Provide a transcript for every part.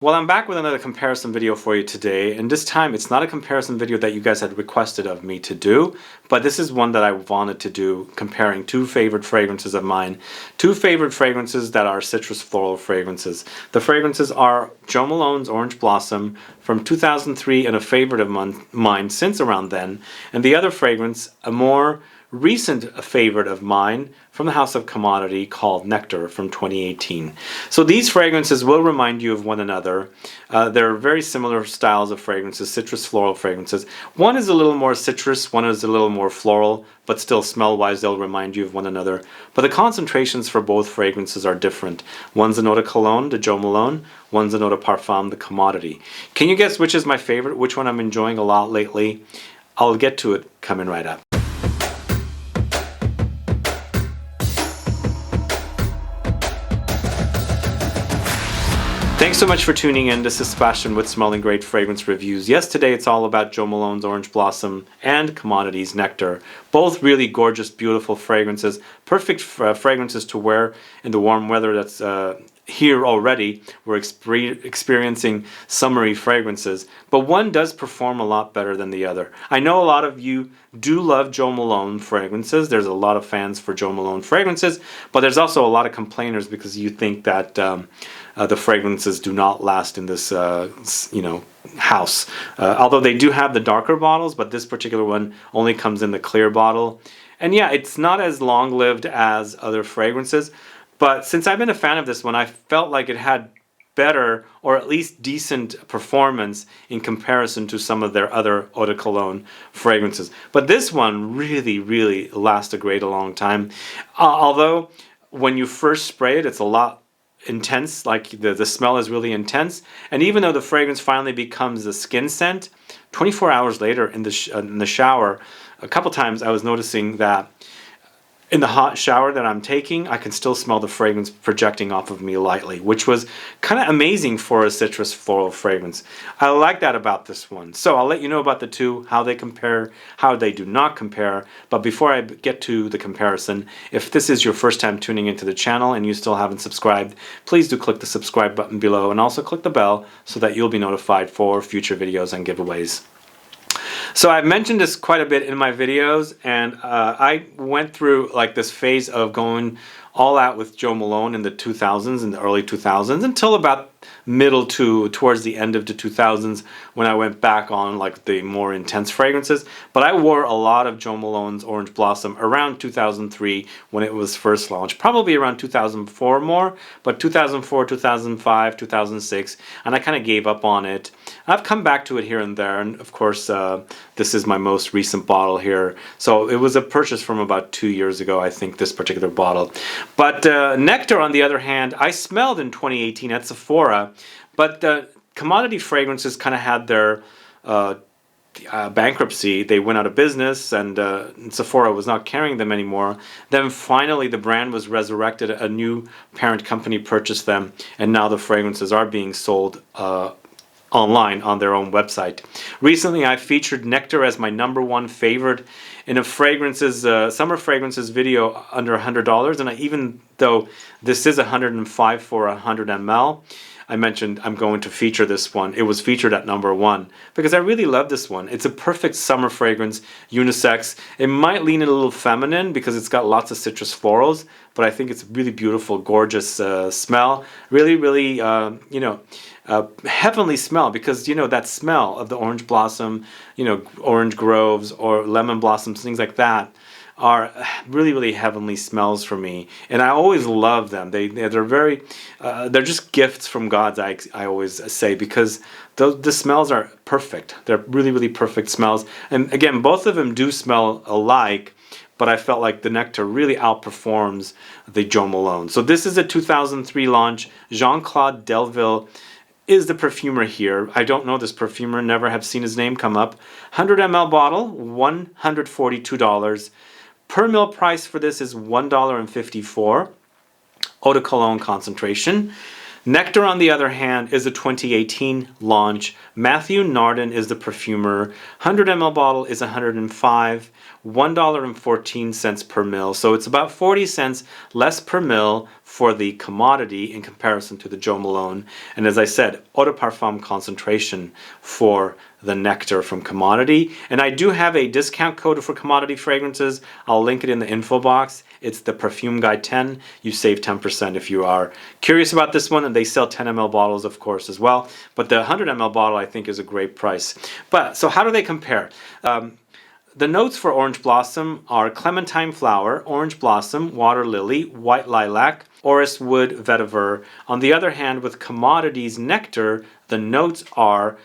Well, I'm back with another comparison video for you today, and this time it's not a comparison video that you guys had requested of me to do, but this is one that I wanted to do, comparing two favorite fragrances of mine. Two favorite fragrances that are citrus floral fragrances. The fragrances are Jo Malone's Orange Blossom from 2003 and a favorite of mine since around then, and the other fragrance, a more recent favorite of mine from the house of Commodity called Nectar from 2018. So these fragrances will remind you of one another. They're very similar styles of fragrances, citrus floral fragrances. One is a little more citrus, one is a little more floral, but still smell-wise they'll remind you of one another. But the concentrations for both fragrances are different. One's a note of Cologne, the Jo Malone, one's a note of Perfume, the Commodity. Can you guess which is my favorite, which one I'm enjoying a lot lately? I'll get to it coming right up. Thanks so much for tuning in. This is Sebastian with Smelling Great Fragrance Reviews. Yes, today it's all about Jo Malone's Orange Blossom and Commodity's Nectar. Both really gorgeous, beautiful fragrances. Perfect fragrances to wear in the warm weather that's here already. We're experiencing summery fragrances, but one does perform a lot better than the other. I know a lot of you do love Jo Malone fragrances. There's a lot of fans for Jo Malone fragrances, but there's also a lot of complainers because you think that the fragrances do not last in this house. Although they do have the darker bottles, but this particular one only comes in the clear bottle. And yeah, it's not as long-lived as other fragrances, but since I've been a fan of this one, I felt like it had better, or at least decent performance in comparison to some of their other eau de cologne fragrances. But this one really, really lasts a long time. Although when you first spray it, it's a lot intense, like the smell is really intense. And even though the fragrance finally becomes a skin scent, 24 hours later in the shower, a couple times I was noticing that in the hot shower that I'm taking, I can still smell the fragrance projecting off of me lightly, which was kind of amazing for a citrus floral fragrance. I like that about this one. So I'll let you know about the two, how they compare, how they do not compare. But before I get to the comparison, if this is your first time tuning into the channel and you still haven't subscribed, please do click the subscribe button below and also click the bell so that you'll be notified for future videos and giveaways. So I've mentioned this quite a bit in my videos, and I went through like this phase of going all out with Jo Malone in the 2000s, in the early 2000s, until about towards the end of the 2000s when I went back on like the more intense fragrances. But I wore a lot of Jo Malone's Orange Blossom around 2003 when it was first launched, probably around 2004 more, but 2004, 2005, 2006, and I kind of gave up on it. I've come back to it here and there, and of course this is my most recent bottle here. So it was a purchase from about 2 years ago, I think, this particular bottle. But Nectar, on the other hand, I smelled in 2018 at Sephora, but Commodity Fragrances kind of had their bankruptcy. They went out of business, and Sephora was not carrying them anymore. Then finally the brand was resurrected, a new parent company purchased them, and now the fragrances are being sold online on their own website. Recently I featured Nectar as my #1 favorite in a summer fragrances video under $100, and even though this is $105 for 100 ml, I mentioned I'm going to feature this one. It was featured at #1 because I really love this one. It's a perfect summer fragrance, unisex. It might lean a little feminine because it's got lots of citrus florals, but I think it's really beautiful, gorgeous smell. Really, really, heavenly smell, because that smell of the orange blossom, orange groves or lemon blossoms, things like that are really, really heavenly smells for me, and I always love them. They're very they're just gifts from God, I always say, because the smells are perfect. They're really, really perfect smells, and again, both of them do smell alike, but I felt like the Nectar really outperforms the Jo Malone. So this is a 2003 launch. Claude Delville is the perfumer here. I don't know this perfumer, never have seen his name come up. 100 ml bottle, $142. Per ml price for this is $1.54. Eau de Cologne concentration. Nectar, on the other hand, is a 2018 launch. Matthew Narden is the perfumer. 100 ml bottle is $105, $1.14 per mil. So it's about 40 cents less per mil for the commodity in comparison to the Jo Malone. And as I said, eau de parfum concentration for the Nectar from Commodity. And I do have a discount code for commodity fragrances. I'll link it in the info box. It's the Perfume Guide 10. You save 10% if you are curious about this one. And they sell 10 ml bottles, of course, as well. But the 100 ml bottle, I think, is a great price. But so how do they compare? The notes for Orange Blossom are Clementine flower, Orange Blossom, Water Lily, White Lilac, Orris Wood, Vetiver. On the other hand, with Commodity's Nectar, the notes are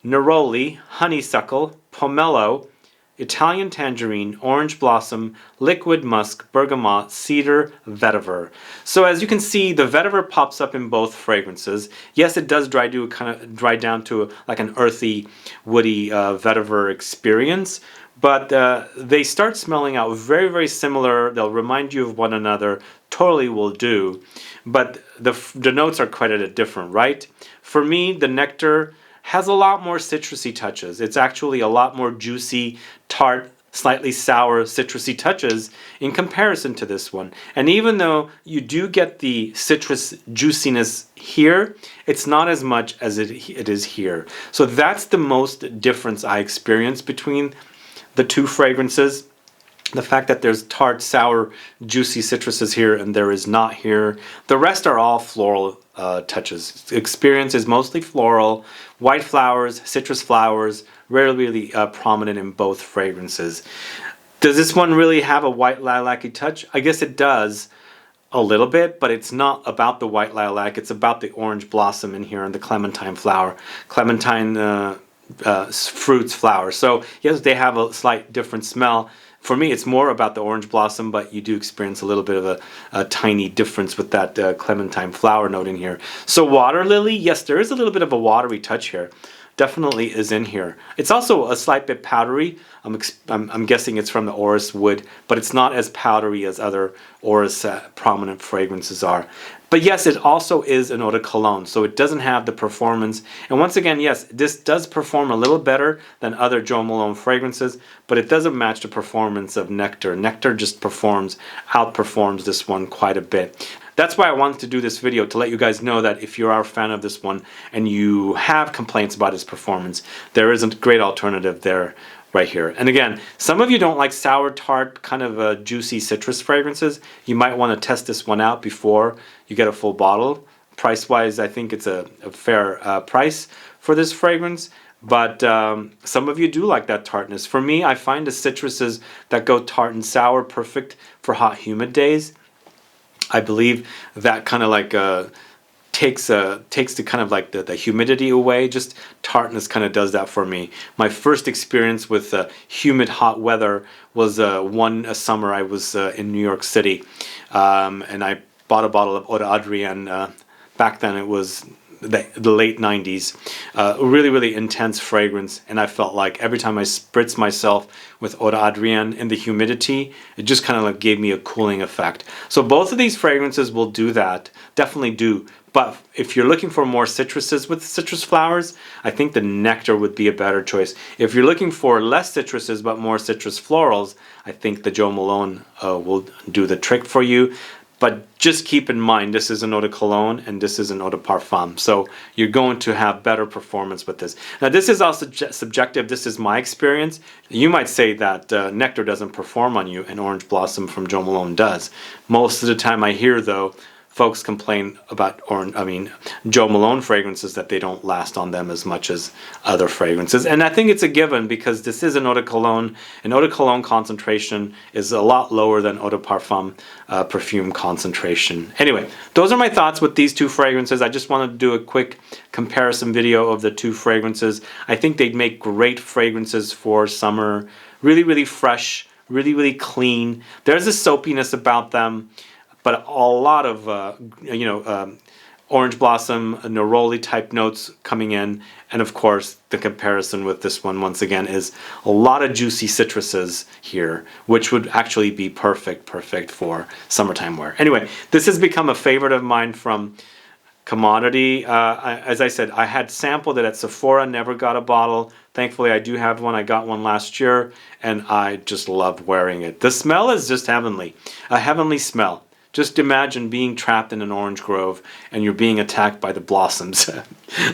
Neroli, Honeysuckle, Pomelo, Italian Tangerine, Orange Blossom, Liquid Musk, Bergamot, Cedar, Vetiver. So as you can see, the Vetiver pops up in both fragrances. Yes, it does dry down to like an earthy, woody Vetiver experience, but they start smelling out very, very similar. They'll remind you of one another. Totally will do. But the notes are quite a different, right? For me, the Nectar has a lot more citrusy touches. It's actually a lot more juicy, tart, slightly sour, citrusy touches in comparison to this one. And even though you do get the citrus juiciness here, it's not as much as it is here. So that's the most difference I experience between the two fragrances. The fact that there's tart, sour, juicy citruses here and there is not here. The rest are all floral touches. Experience is mostly floral, white flowers, citrus flowers, really prominent in both fragrances. Does this one really have a white lilac-y touch? I guess it does a little bit, but it's not about the white lilac. It's about the orange blossom in here and the clementine flower. Clementine fruits, flowers. So yes, they have a slight different smell. For me, it's more about the orange blossom, but you do experience a little bit of a tiny difference with that clementine flower note in here. So water lily, yes, there is a little bit of a watery touch here. Definitely is in here. It's also a slight bit powdery. I'm guessing it's from the Orris wood, but it's not as powdery as other Orris prominent fragrances are. But yes, it also is an eau de cologne, so it doesn't have the performance. And once again, yes, this does perform a little better than other Jo Malone fragrances, but it doesn't match the performance of Nectar. Nectar just outperforms this one quite a bit. That's why I wanted to do this video, to let you guys know that if you are a fan of this one and you have complaints about its performance, there is a great alternative there right here. And again, some of you don't like sour, tart, kind of juicy citrus fragrances. You might want to test this one out before you get a full bottle. Price-wise, I think it's a fair price for this fragrance. But some of you do like that tartness. For me, I find the citruses that go tart and sour perfect for hot, humid days. I believe that kind of like takes the kind of like the humidity away. Just tartness kind of does that for me. My first experience with humid hot weather was one summer I was in New York City, and I bought a bottle of Eau d'Adrienne. Back then it was the late 90s. Really intense fragrance, and I felt like every time I spritzed myself with Eau d'Adrienne in the humidity, it just kind of like gave me a cooling effect. So both of these fragrances will do that, definitely do. But if you're looking for more citruses with citrus flowers, I think the Nectar would be a better choice. If you're looking for less citruses but more citrus florals, I think the Jo Malone will do the trick for you. But just keep in mind, this is an eau de cologne and this is an eau de parfum. So you're going to have better performance with this. Now this is also subjective. This is my experience. You might say that Nectar doesn't perform on you and Orange Blossom from Jo Malone does. Most of the time I hear, though, folks complain about Jo Malone fragrances that they don't last on them as much as other fragrances. And I think it's a given because this is an eau de cologne. An eau de cologne concentration is a lot lower than eau de parfum perfume concentration. Anyway, those are my thoughts with these two fragrances. I just wanted to do a quick comparison video of the two fragrances. I think they'd make great fragrances for summer. Really fresh, really clean. There's a soapiness about them, but a lot of, Orange Blossom, Neroli type notes coming in. And of course, the comparison with this one, once again, is a lot of juicy citruses here, which would actually be perfect for summertime wear. Anyway, this has become a favorite of mine from Commodity, as I said, I had sampled it at Sephora, never got a bottle. Thankfully, I do have one. I got one last year, and I just love wearing it. The smell is just heavenly, a heavenly smell. Just imagine being trapped in an orange grove and you're being attacked by the blossoms.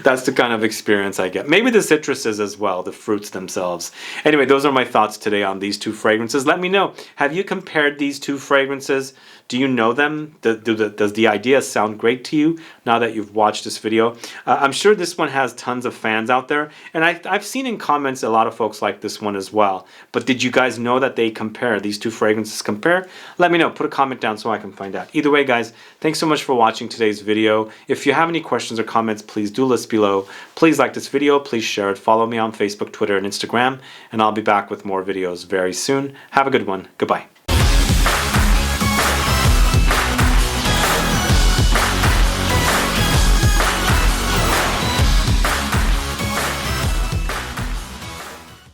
That's the kind of experience I get. Maybe the citruses as well, the fruits themselves. Anyway, those are my thoughts today on these two fragrances. Let me know, have you compared these two fragrances? Do you know them? Does the idea sound great to you now that you've watched this video? I'm sure this one has tons of fans out there, and I've seen in comments a lot of folks like this one as well. But did you guys know that they compare, these two fragrances compare? Let me know, put a comment down so I can find out. Either way, guys, thanks so much for watching today's video. If you have any questions or comments, please do list below. Please like this video, please share it, follow me on Facebook, Twitter, and Instagram, and I'll be back with more videos very soon. Have a good one. Goodbye.